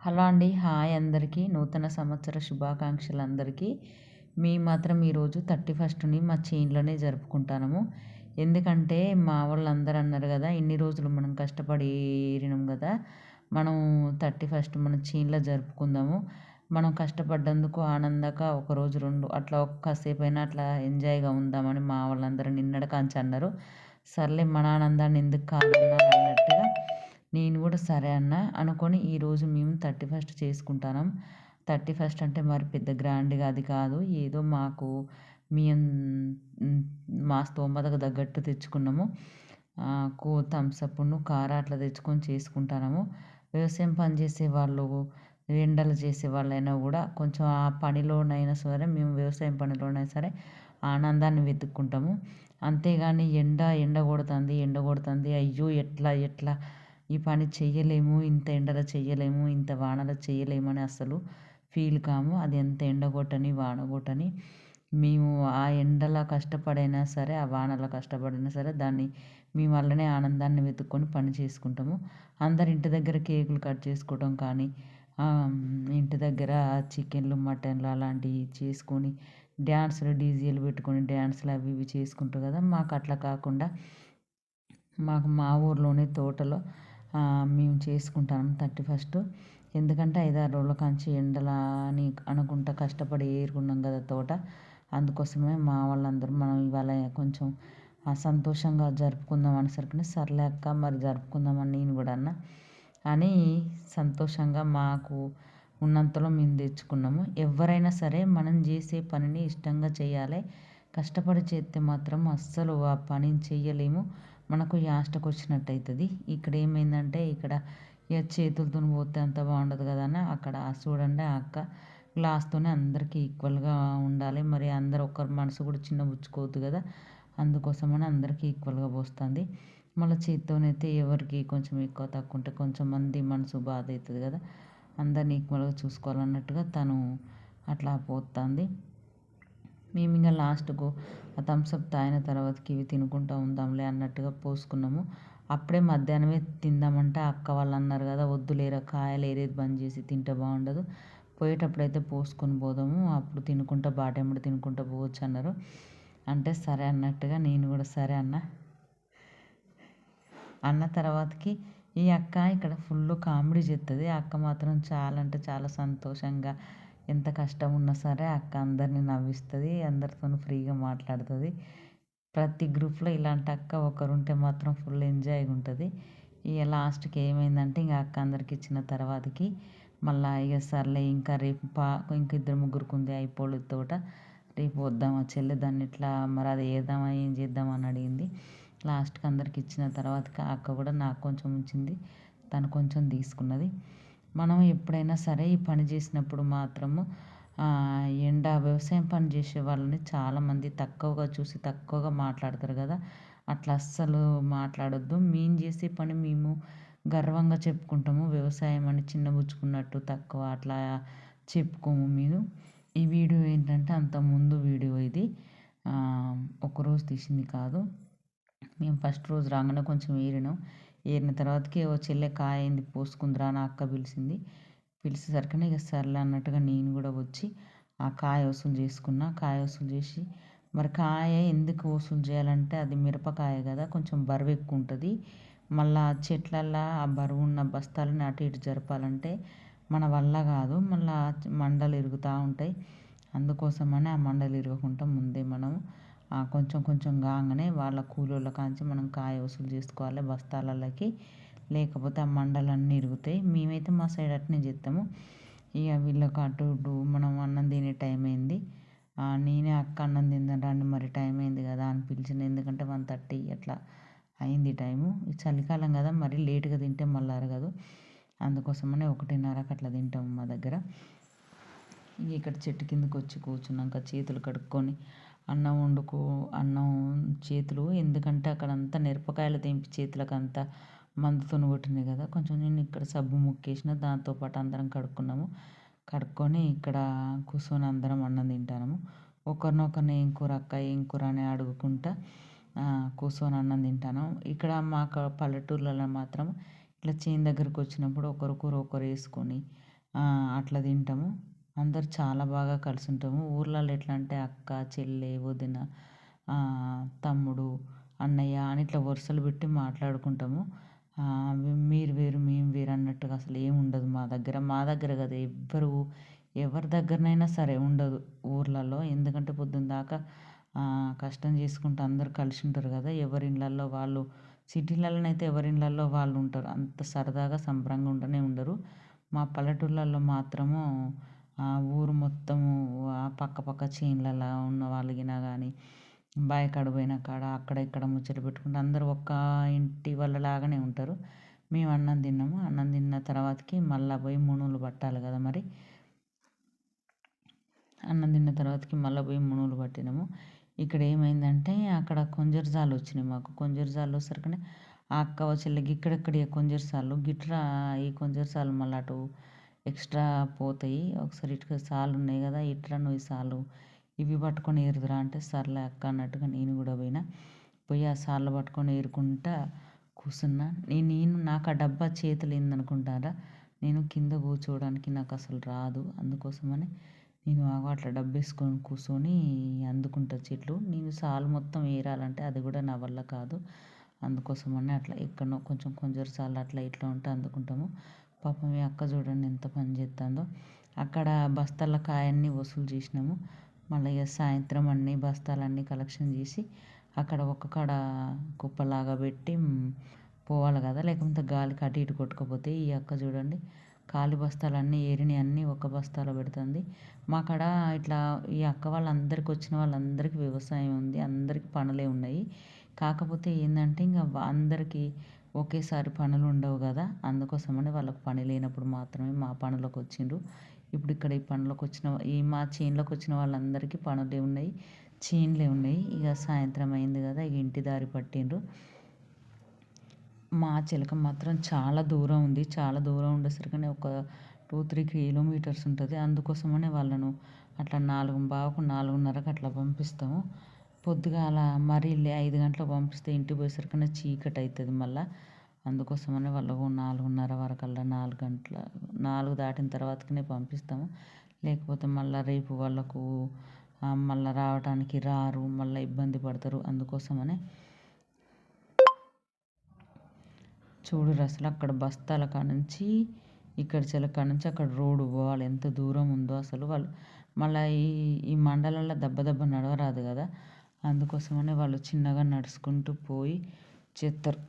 Hello అండి. Hi అందరికీ. నూతన సంవత్సర శుభాకాంక్షలు అందరికీ. మేము మాత్రం ఈరోజు 31ని మా చేనులోనే జరుపుకుంటాము. ఎందుకంటే మా వాళ్ళందరూ అన్నారు కదా, ఇన్ని రోజులు మనం కష్టపడి ఏరినాం కదా, మనం 31 మన చేనులో జరుపుకుందాము. మనం కష్టపడ్డందుకు ఆనందంగా ఒకరోజు 2 అట్లా కాసేపైనా అట్లా ఎంజాయ్‌గా ఉందామని మా వాళ్ళందరూ నిన్నటి కాంచి అన్నారు. సర్లే మన ఆనందాన్ని ఎందుకు కాదన్నారు అన్నట్టుగా నేను కూడా సరే అన్న అనుకొని ఈరోజు మేము 31 చేసుకుంటున్నాం. 31 అంటే మరి పెద్ద గ్రాండ్‌గా అది కాదు. ఏదో మాకు మేము మా స్తోమతకు తగ్గట్టు తెచ్చుకున్నాము. థమ్సప్‌ను, కారా అట్లా తెచ్చుకొని చేసుకుంటున్నాము. వ్యవసాయం పని చేసేవాళ్ళు, ఎండలు చేసేవాళ్ళైనా కూడా కొంచెం ఆ పనిలోనైనా సరే, మేము వ్యవసాయం పనిలోనైనా సరే ఆనందాన్ని వెతుక్కుంటాము. అంతేగాని ఎండ కొడుతుంది అయ్యో! ఎట్లా ఎట్లా ఈ పని చెయ్యలేము, ఇంత ఎండలో చెయ్యలేము, ఇంత వానలో చెయ్యలేము అని అస్సలు ఫీల్ కాము. అది ఎంత ఎండ కొట్టని, వాన కొట్టని మేము ఆ ఎండలో కష్టపడైనా సరే, ఆ వానలో కష్టపడినా సరే దాన్ని మేము అలానే ఆనందాన్ని వెతుక్కొని పని చేసుకుంటాము. అందరు ఇంటి దగ్గర కేకులు కట్ చేసుకోవడం కానీ, ఇంటి దగ్గర చికెన్లు, మటన్లు అలాంటివి చేసుకొని డ్యాన్సులు, డీజేలు పెట్టుకొని డ్యాన్సులు అవి ఇవి చేసుకుంటారు కదా. మాకు అట్లా కాకుండా మాకు మా ఊర్లోనే తోటలో మేము చేసుకుంటాం 31. ఎందుకంటే 5, 6 రోజుల కాంచి ఎండలని అనుకుంటా కష్టపడి ఏరుకున్నాం కదా తోట. అందుకోసమే మా వాళ్ళందరూ మనం ఇవాళ కొంచెం సంతోషంగా జరుపుకుందాం అనేసరికి సర్లే అక్క మరి జరుపుకుందామని నేను కూడా అన్న. అని సంతోషంగా మాకు ఉన్నంతలో మేము తెచ్చుకున్నాము. ఎవరైనా సరే మనం చేసే పనిని ఇష్టంగా చేయాలి. కష్టపడి చేస్తే మాత్రం అస్సలు ఆ పనిని చెయ్యలేము. మనకు యాస్టకొచ్చినట్టు అవుతుంది. ఇక్కడ ఏమైందంటే ఇక చేతులతోని పోతే అంత బాగుండదు కదా అని అక్కడ చూడండి ఆ అక్క గ్లాస్తోనే అందరికీ ఈక్వల్‌గా ఉండాలి. మరి అందరూ ఒకరి మనసు కూడా చిన్నబుచ్చుకోవద్దు కదా. అందుకోసమని అందరికీ ఈక్వల్‌గా పోస్తుంది. మళ్ళీ చేత్తోనైతే ఎవరికి కొంచెం ఎక్కువ తక్కువ ఉంటే కొంచెం మంది మనసు బాధ అవుతుంది కదా. అందరిని ఈక్వల్‌గా చూసుకోవాలన్నట్టుగా తను అట్లా పోస్తుంది. మేము ఇంకా లాస్ట్‌కు ఆ థమ్సప్ తాగిన తర్వాతకి ఇవి తినుకుంటా ఉందాంలే అన్నట్టుగా పోసుకున్నాము. అప్పుడే మధ్యాహ్నమే తిందామంటే అక్క వాళ్ళు అన్నారు కదా, వద్దులేరా కాయలు ఏరేది బంద్ చేసి తింటే బాగుండదు, పోయేటప్పుడైతే పోసుకొని పోదాము, అప్పుడు తినుకుంటా బాటెమ్మట తినుకుంటా పోవచ్చు అన్నారు. అంటే సరే అన్నట్టుగా నేను కూడా సరే అన్న తర్వాతకి ఈ అక్క ఇక్కడ ఫుల్ కామెడీ చేస్తుంది. ఆ అక్క మాత్రం చాలా అంటే చాలా సంతోషంగా ఎంత కష్టం ఉన్నా సరే అక్క అందరిని నవ్విస్తుంది, అందరితోనూ ఫ్రీగా మాట్లాడుతుంది. ప్రతి గ్రూప్లో ఇలాంటి అక్క ఒకరుంటే మాత్రం ఫుల్ ఎంజాయ్గా ఉంటుంది. ఇక లాస్ట్కి ఏమైందంటే ఇక అక్క అందరికి ఇచ్చిన తర్వాతకి మళ్ళీ ఇక సర్లే ఇంకా రేపు ఇంక ఇద్దరు ముగ్గురికి ఉంది అయిపోలేదు తోట, రేపు వద్దామా చెల్లి దాన్ని ఇట్లా మరి అది వేద్దామా ఏం చేద్దామా అని అడిగింది. లాస్ట్కి అందరికి ఇచ్చిన తర్వాతకి ఆ అక్క కూడా నాకు కొంచెం ఉంచింది, తను కొంచెం తీసుకున్నది. మనం ఎప్పుడైనా సరే ఈ పని చేసినప్పుడు మాత్రము వ్యవసాయం పని చేసే వాళ్ళని చాలామంది తక్కువగా చూసి తక్కువగా మాట్లాడతారు కదా. అట్లా అస్సలు మాట్లాడొద్దు. మేము చేసే పని మేము గర్వంగా చెప్పుకుంటాము. వ్యవసాయం అని చిన్నబుచ్చుకున్నట్టు తక్కువ అట్లా చెప్పుకోము మేము. ఈ వీడియో ఏంటంటే అంతకుముందు వీడియో ఇది. ఒకరోజు తీసింది కాదు. మేము ఫస్ట్ రోజు రాగానే కొంచెం ఏరిన తర్వాతకి ఓ చెల్లె కాయ అయింది పోసుకుందిరా అని అక్క పిలిచింది. పిలిచేసరికి ఇక సర్లే అన్నట్టుగా నేను కూడా వచ్చి ఆ కాయ వసూలు చేసుకున్నా. కాయ వసూలు చేసి మరి కాయ ఎందుకు వసూలు చేయాలంటే అది మిరపకాయ కదా, కొంచెం బరువు ఎక్కువ ఉంటుంది. మళ్ళీ చెట్లల్లో ఆ బరువు ఉన్న బస్తాలని అటు ఇటు జరపాలంటే మన వల్ల కాదు, మళ్ళీ మండలు ఇరుగుతూ ఉంటాయి. అందుకోసమని ఆ మండలు ఇరగకుండా ముందే మనం కొంచెం కొంచెం కాగానే వాళ్ళ కూలోళ్ళ కాంచి మనం కాయ వసూలు చేసుకోవాలి బస్తాలలోకి, లేకపోతే ఆ మండలన్నీ ఇరుగుతాయి. మేమైతే మా సైడ్ అట్నే చేస్తాము. ఇక వీళ్ళకి అటు ఇటు మనం అన్నం తినే టైం అయింది. నేనే అక్క అన్నం తిందాం రండి మరి టైం అయింది కదా అని పిలిచిన. ఎందుకంటే 1:30 అట్లా అయింది టైము. ఈ చలికాలం కదా మరి లేట్గా తింటే మళ్ళీ అరగదు. అందుకోసమని 1:30కి అట్లా తింటాము మా దగ్గర. ఇక్కడ చెట్టు కిందకి వచ్చి కూర్చున్నాక చేతులు కడుక్కొని అన్నం చేతులు ఎందుకంటే అక్కడంతా మిరపకాయలు తెంపి చేతులకు అంతా మందుతోని కొట్టినాయి కదా, కొంచెం నేను ఇక్కడ సబ్బు ముక్కేసిన. దాంతోపాటు అందరం కడుక్కొని ఇక్కడ కూర్చొని అందరం అన్నం తింటాము. ఒకరినొకరిని ఏం కూర అక్క ఏం కూర అని అడుగుకుంటా కూర్చొని అన్నం తింటాను. ఇక్కడ మాకు పల్లెటూర్లలో మాత్రం ఇట్లా చేను దగ్గరికి వచ్చినప్పుడు ఒకరు కూర ఒకరు వేసుకొని అట్లా తింటాము. అందరూ చాలా బాగా కలిసి ఉంటాము. ఊర్లలో ఎట్లా అంటే అక్క, చెల్లె, వదిన, తమ్ముడు, అన్నయ్య అని ఇట్లా వరుసలు పెట్టి మాట్లాడుకుంటాము. మీరు వేరు, మేము వేరు అన్నట్టుగా అసలు ఏమి ఉండదు మా దగ్గర. మా దగ్గర కాదు, ఎవరి దగ్గరనైనా సరే ఉండదు ఊర్లలో. ఎందుకంటే పొద్దున్న దాకా కష్టం చేసుకుంటూ అందరూ కలిసి ఉంటారు కదా! ఎవరి ఇళ్ళల్లో వాళ్ళు. సిటీలలోనైతే ఎవరి ఇళ్ళల్లో వాళ్ళు ఉంటారు. అంత సరదాగా సంబరంగా ఉండనే ఉండరు. మా పల్లెటూర్లలో మాత్రము ఊరు మొత్తము పక్క చేన్లలా ఉన్న వాళ్ళు గిన గానీ, బావి కాడ పోయిన కాడ అక్కడ ఇక్కడ ముచ్చట పెట్టుకుంటూ అందరూ ఒక్క ఇంటి వాళ్ళలాగానే ఉంటారు. మేము అన్నం తిన్నాము. అన్నం తిన్న తర్వాతకి మళ్ళా పోయి మునులు పట్టాలి కదా మరి. అన్నం తిన్న తర్వాతకి మళ్ళా పోయి మునులు పట్టినాము. ఇక్కడ ఏమైందంటే అక్కడ కొంజర్జాలు వచ్చినాయి మాకు. కొంజర్జాలు వచ్చేసరికనే ఆ అక్క చెల్లెకి ఇక్కడెక్కడ కొంజర్సాలు గిట్రా ఈ కొంజర్సాలు మళ్ళీ అటు ఎక్స్ట్రా పోతాయి. ఒకసారి ఇటుక సాలు ఉన్నాయి కదా, ఇట్రా నువ్వు ఈ సాలు ఇవి పట్టుకొని ఏరుదురా అంటే సర్లే అక్క అన్నట్టుగా నేను కూడా పోయి ఆ సాళ్ళు పట్టుకొని ఏరుకుంటా కూర్చున్నా. నాకు ఆ డబ్బా చేతులు ఏందనుకుంటారా, నేను కింద కూర్చోవడానికి నాకు అసలు రాదు. అందుకోసమని నేను అట్లా డబ్బేసుకొని కూర్చొని అందుకుంటా చెట్లు. నేను సాలు మొత్తం ఏరాలంటే అది కూడా నా వల్ల కాదు. అందుకోసమని అట్లా ఎక్కడనో కొంచెం సార్లు అట్లా ఇట్లా ఉంటే అందుకుంటాము. పాపం మీ అక్క చూడండి ఎంత పని చేస్తుందో. అక్కడ బస్తాల కాయన్ని వసూలు చేసినాము. మళ్ళీ ఇక సాయంత్రం అన్ని బస్తాలన్నీ కలెక్షన్ చేసి అక్కడ ఒక కాడ కుప్పలాగా పెట్టి పోవాలి కదా, లేకపోతే గాలికి అటు ఇటు కొట్టుకుపోతే. ఈ అక్క చూడండి ఖాళీ బస్తాలన్నీ ఏరినవి అన్నీ ఒక బస్తాలో పెడుతుంది. మా కాడ ఇట్లా ఈ అక్క వాళ్ళందరికీ వచ్చిన వాళ్ళందరికీ వ్యవసాయం ఉంది. అందరికీ పనులే ఉన్నాయి. కాకపోతే ఏందంటే ఇంక అందరికీ ఒకేసారి పనులు ఉండవు కదా, అందుకోసమని వాళ్ళకి పని లేనప్పుడు మాత్రమే మా పనులకు వచ్చిండ్రు. ఇప్పుడు ఇక్కడ ఈ పనులకు వచ్చిన మా చేనులోకి వచ్చిన వాళ్ళందరికీ పనులే ఉన్నాయి, చేనులే ఉన్నాయి. ఇక సాయంత్రం అయింది కదా, ఇక ఇంటి దారి పట్టిండ్రు. మా చిలక మాత్రం చాలా దూరం ఉంది. చాలా దూరం ఉండేసరికనే ఒక 2-3 కిలోమీటర్స్ ఉంటుంది. అందుకోసమనే వాళ్ళను అట్లా 4:15, 4:30కి అట్లా పంపిస్తాము. పొద్దుగాల మరీ 5 గంటలకు పంపిస్తే ఇంటికి పోయేసరికనే చీకటి అవుతుంది మళ్ళా. అందుకోసమని వాళ్ళకు 4:30 వరకల్లా 4 దాటిన తర్వాతనే పంపిస్తాము. లేకపోతే మళ్ళీ రేపు వాళ్ళకు మళ్ళీ రావడానికి రారు, మళ్ళీ ఇబ్బంది పడతారు. అందుకోసమనే చూడుర్రి అసలు అక్కడ బస్తాల కానుంచి ఇక్కడ చిలక నుంచి అక్కడ రోడ్డు పోవాలి, ఎంత దూరం ఉందో అసలు. వాళ్ళు మళ్ళీ ఈ మండలంలో దెబ్బ నడవరాదు కదా, అందుకోసమనే వాళ్ళు చిన్నగా నడుచుకుంటూ పోయి చేస్తారు.